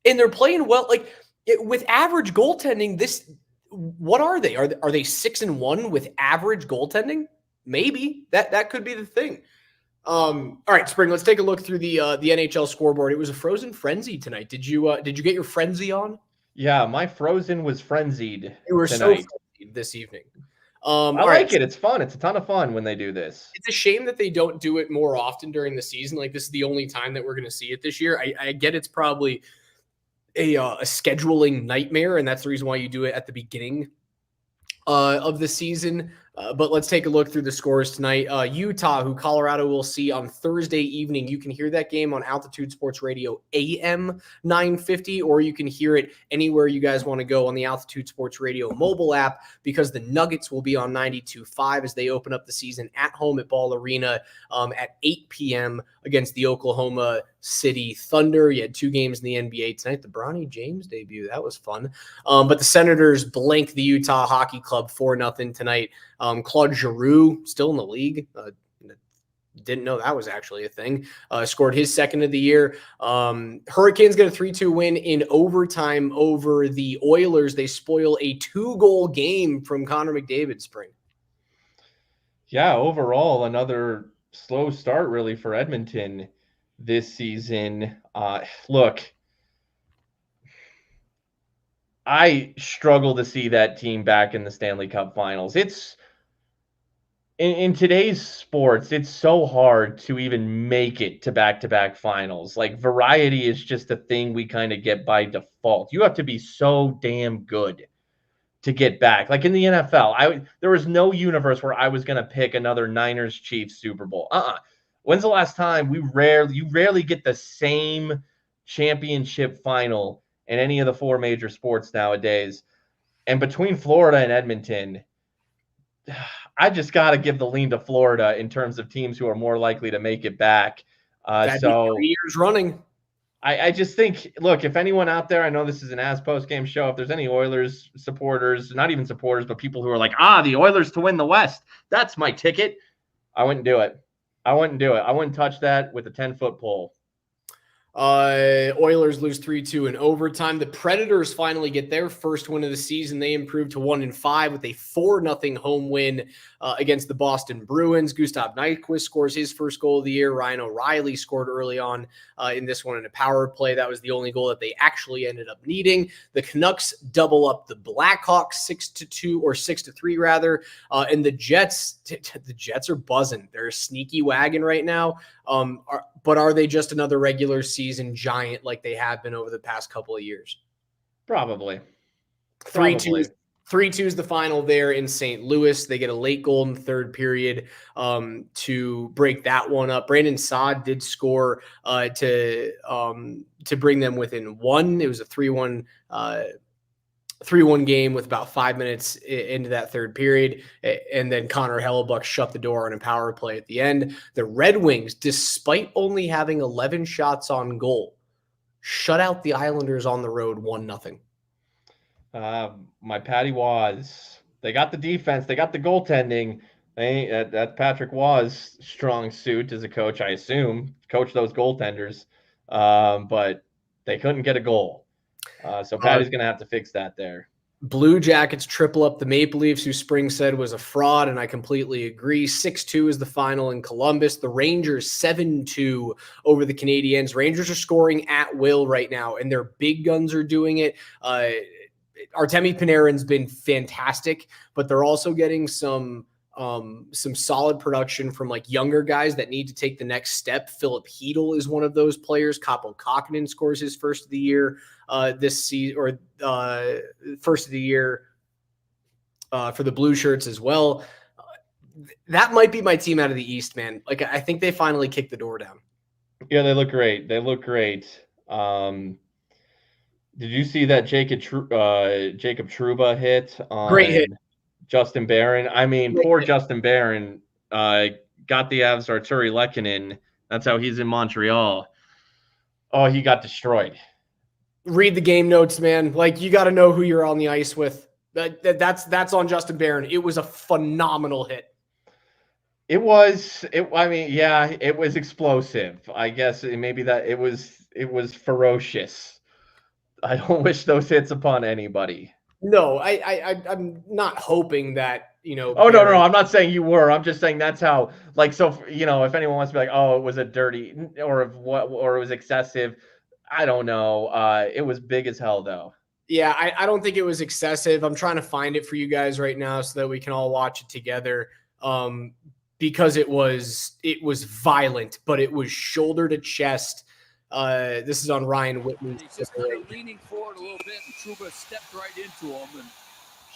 Speaker 1: And they're playing well. Like, with average goaltending, what are they? Are they 6-1 with average goaltending? Maybe. That could be the thing. All right, Spring, let's take a look through the NHL scoreboard. It was a frozen frenzy tonight. Did you get your frenzy on?
Speaker 2: Yeah, my frozen was frenzied.
Speaker 1: You were
Speaker 2: tonight.
Speaker 1: so frenzied this evening.
Speaker 2: I like it. It's fun. It's a ton of fun when they do this.
Speaker 1: It's a shame that they don't do it more often during the season. Like, this is the only time that we're going to see it this year. I get it's probably a scheduling nightmare, and that's the reason why you do it at the beginning of the season. But let's take a look through the scores tonight. Utah, who Colorado will see on Thursday evening. You can hear that game on Altitude Sports Radio AM 950, or you can hear it anywhere you guys want to go on the Altitude Sports Radio mobile app, because the Nuggets will be on 92.5 as they open up the season at home at Ball Arena at 8 p.m. against the Oklahoma City Thunder. You had 2 games in the NBA tonight. The Bronny James debut, that was fun. But the Senators blank the Utah Hockey Club 4-0 tonight. Claude Giroux, still in the league. Didn't know that was actually a thing. Scored his second of the year. Hurricanes get a 3-2 win in overtime over the Oilers. They spoil a 2-goal game from Connor McDavid, Spring.
Speaker 2: Yeah, overall, another slow start really for Edmonton this season. Look, I struggle to see that team back in the Stanley Cup Finals. It's in today's sports, it's so hard to even make it to back-to-back finals. Like, variety is just a thing we kind of get by default. You have to be so damn good to get back. Like in the NFL, there was no universe where I was going to pick another Niners-Chiefs Super Bowl. When's the last time you rarely get the same championship final in any of the 4 major sports nowadays? And between Florida and Edmonton, I just got to give the lean to Florida in terms of teams who are more likely to make it back.
Speaker 1: So 3 years running.
Speaker 2: I just think, look, if anyone out there, I know this is an as post-game show, if there's any Oilers supporters, not even supporters, but people who are like, the Oilers to win the West, that's my ticket, I wouldn't do it. I wouldn't touch that with a 10-foot pole.
Speaker 1: Oilers lose 3-2 in overtime. The Predators finally get their first win of the season. They improved to 1-5 with a 4-0 home win against the Boston Bruins. Gustav Nyquist scores his first goal of the year. Ryan O'Reilly scored early on in this one in a power play. That was the only goal that they actually ended up needing. The Canucks double up the Blackhawks 6-2 or 6-3 rather. And the Jets are buzzing. They're a sneaky wagon right now. But are they just another regular season giant like they have been over the past couple of years?
Speaker 2: Probably.
Speaker 1: 3-2 is the final there in St. Louis. They get a late goal in the third period to break that one up. Brandon Saad did score to bring them within one. It was a 3-1 game with about 5 minutes into that third period. And then Connor Hellebuck shut the door on a power play at the end. The Red Wings, despite only having 11 shots on goal, shut out the Islanders on the road 1-0.
Speaker 2: My Patty Waz. They got the defense. They got the goaltending. That Patrick Waz strong suit as a coach, I assume. Coach those goaltenders. But they couldn't get a goal. So Patty's going to have to fix that there.
Speaker 1: Blue Jackets triple up the Maple Leafs, who Spring said was a fraud, and I completely agree. 6-2 is the final in Columbus. The Rangers 7-2 over the Canadiens. Rangers are scoring at will right now, and their big guns are doing it. Artemi Panarin's been fantastic, but they're also getting some solid production from like younger guys that need to take the next step. Philip Hedl is one of those players. Kaapo Kakkonen scores his first of the year this season, or first of the year for the Blue Shirts as well. That might be my team out of the East, man. Like, I think they finally kicked the door down.
Speaker 2: Yeah, they look great. Did you see that Jacob Trouba hit on
Speaker 1: Great hit.
Speaker 2: Justin Barron? I mean,
Speaker 1: Great
Speaker 2: poor
Speaker 1: hit.
Speaker 2: Justin Barron got the Avs Arturi Lehkonen. That's how he's in Montreal. Oh, he got destroyed.
Speaker 1: Read the game notes, man. Like, you got to know who you're on the ice with. That's on Justin Barron. It was a phenomenal hit.
Speaker 2: It was explosive. I guess maybe that it was ferocious. I don't wish those hits upon anybody.
Speaker 1: No, I'm not hoping that, you know.
Speaker 2: Oh, Barron... no. I'm not saying you were. I'm just saying that's how, like, so, you know, if anyone wants to be like, oh, it was a dirty or it was excessive, I don't know. It was big as hell, though.
Speaker 1: Yeah, I don't think it was excessive. I'm trying to find it for you guys right now so that we can all watch it together. Because it was violent, but it was shoulder to chest. This is on Ryan Whitman's.
Speaker 3: He's just kind of leaning forward a little bit, and Trouba stepped right into him and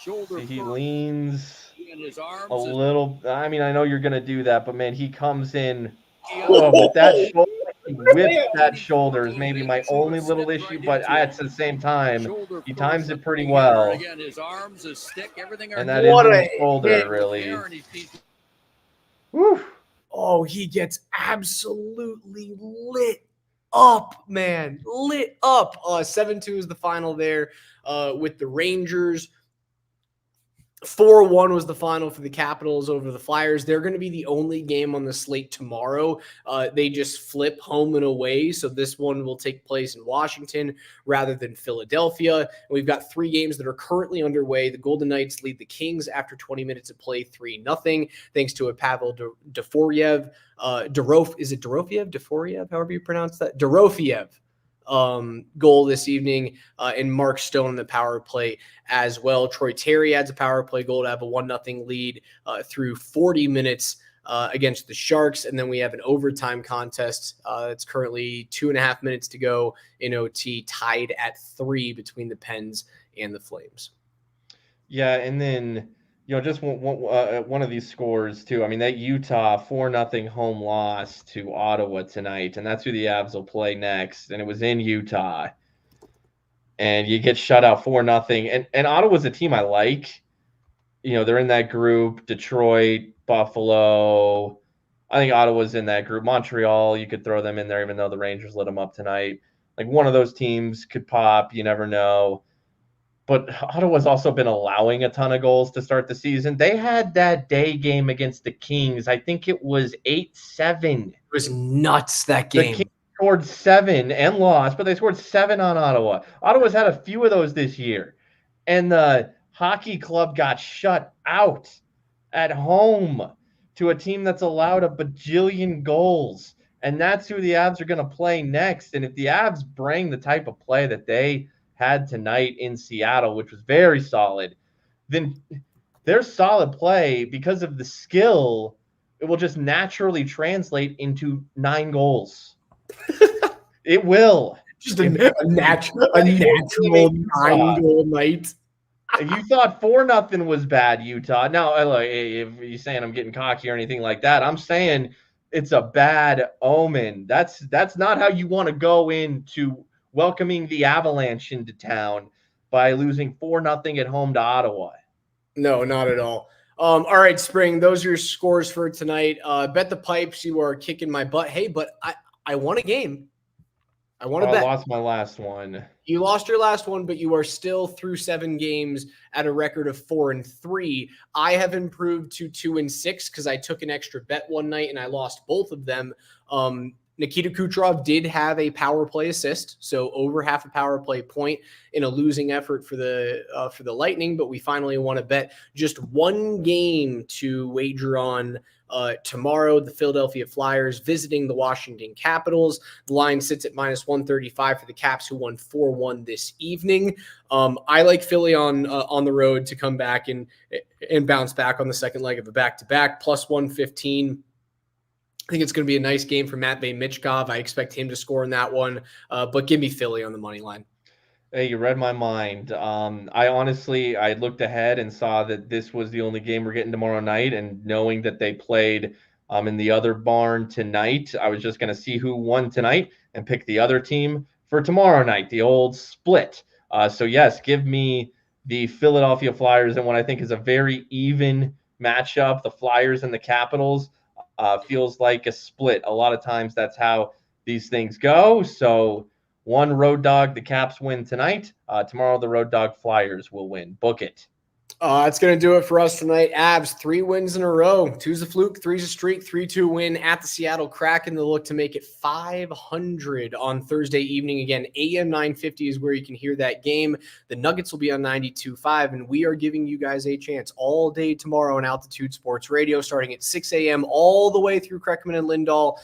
Speaker 3: shoulder.
Speaker 2: He leans
Speaker 3: in his arms
Speaker 2: a little. I mean, I know you're going to do that, but man, he comes in with that shoulder. Whip that shoulder is maybe my only little issue, but at the same time, he times it pretty well.
Speaker 3: Again, his arms, his stick, everything.
Speaker 2: And that isn't his shoulder, really.
Speaker 1: Woo. Oh, he gets absolutely lit up, man. Lit up. 7-2 is the final there with the Rangers. 4-1 was the final for the Capitals over the Flyers. They're going to be the only game on the slate tomorrow. They just flip home and away, so this one will take place in Washington rather than Philadelphia. And we've got 3 games that are currently underway. The Golden Knights lead the Kings after 20 minutes of play 3-0, thanks to a Pavel Dorofeyev. Is it Dorofeyev? Dorofeyev? However you pronounce that. Dorofeyev. Goal this evening, and Mark Stone in the power play as well. Troy Terry adds a power play goal to have a 1-0 lead through 40 minutes against the Sharks, and then we have an overtime contest. It's currently 2.5 minutes to go in OT, tied at 3 between the Pens and the Flames.
Speaker 2: Yeah, and then just one of these scores too. I mean, that Utah 4-0 home loss to Ottawa tonight, and that's who the Avs will play next. And it was in Utah, and you get shut out 4-0. And Ottawa's a team I like. They're in that group. Detroit, Buffalo. I think Ottawa's in that group. Montreal, you could throw them in there, even though the Rangers lit them up tonight. Like, one of those teams could pop. You never know. But Ottawa's also been allowing a ton of goals to start the season. They had that day game against the Kings. I think it was 8-7.
Speaker 1: It was nuts, that game.
Speaker 2: scored 7 and lost, but they scored 7 on Ottawa. Ottawa's had a few of those this year. And the hockey club got shut out at home to a team that's allowed a bajillion goals. And that's who the Avs are going to play next. And if the Avs bring the type of play that they had tonight in Seattle, which was very solid, then their solid play, because of the skill, it will just naturally translate into 9 goals. It will.
Speaker 1: Just a natural 9-goal night.
Speaker 2: You thought 4-0 was bad, Utah. Now, if you're saying I'm getting cocky or anything like that, I'm saying it's a bad omen. That's not how you want to go into welcoming the Avalanche into town by losing 4-0 at home to Ottawa.
Speaker 1: No, not at all. All right, Spring, those are your scores for tonight. Bet the pipes. You are kicking my butt. Hey, but I won a game. I want to bet.
Speaker 2: I lost my last one.
Speaker 1: You lost your last one, but you are still through 7 games at a record of 4-3. I have improved to 2-6 because I took an extra bet one night and I lost both of them. Nikita Kucherov did have a power play assist, so over half a power play point in a losing effort for the Lightning. But we finally want to bet just one game to wager on tomorrow. The Philadelphia Flyers visiting the Washington Capitals. The line sits at -135 for the Caps, who won 4-1 this evening. I like Philly on the road to come back and bounce back on the second leg of a back-to-back, +115. I think it's going to be a nice game for Matvei Michkov. I expect him to score in that one, but give me Philly on the money line.
Speaker 2: Hey, you read my mind. I looked ahead and saw that this was the only game we're getting tomorrow night, and knowing that they played in the other barn tonight, I was just going to see who won tonight and pick the other team for tomorrow night, the old split. So yes, give me the Philadelphia Flyers in what I think is a very even matchup. The Flyers and the Capitals. Feels like a split. A lot of times that's how these things go. So one road dog, the Caps win tonight. Tomorrow the road dog Flyers will win. Book it.
Speaker 1: That's going to do it for us tonight. Avs, 3 wins in a row. 2's a fluke, 3's a streak, 3-2 win at the Seattle Kraken. They'll look to make it 500 on Thursday evening. Again, AM 950 is where you can hear that game. The Nuggets will be on 92.5, and we are giving you guys a chance all day tomorrow on Altitude Sports Radio, starting at 6 a.m. all the way through Kreckman and Lindahl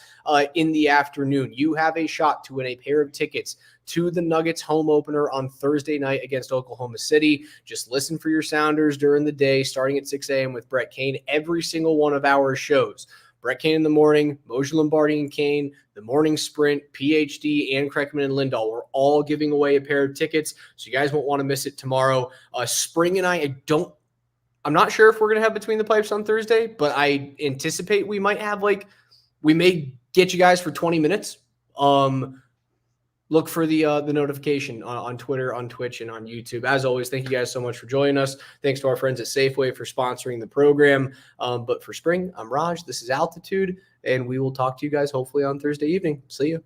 Speaker 1: in the afternoon. You have a shot to win a pair of tickets to the Nuggets home opener on Thursday night against Oklahoma City. Just listen for your Sounders during the day, starting at 6 a.m. with Brett Kane. Every single one of our shows, Brett Kane in the morning, Moshe Lombardi and Kane, the morning sprint, PhD, and Kreckman and Lindahl. We're all giving away a pair of tickets, so you guys won't want to miss it tomorrow. Spring and I'm not sure if we're going to have Between the Pipes on Thursday, but I anticipate we may get you guys for 20 minutes. Look for the notification on Twitter, on Twitch, and on YouTube. As always, thank you guys so much for joining us. Thanks to our friends at Safeway for sponsoring the program. But for Spring, I'm Raj. This is Altitude, and we will talk to you guys hopefully on Thursday evening. See you.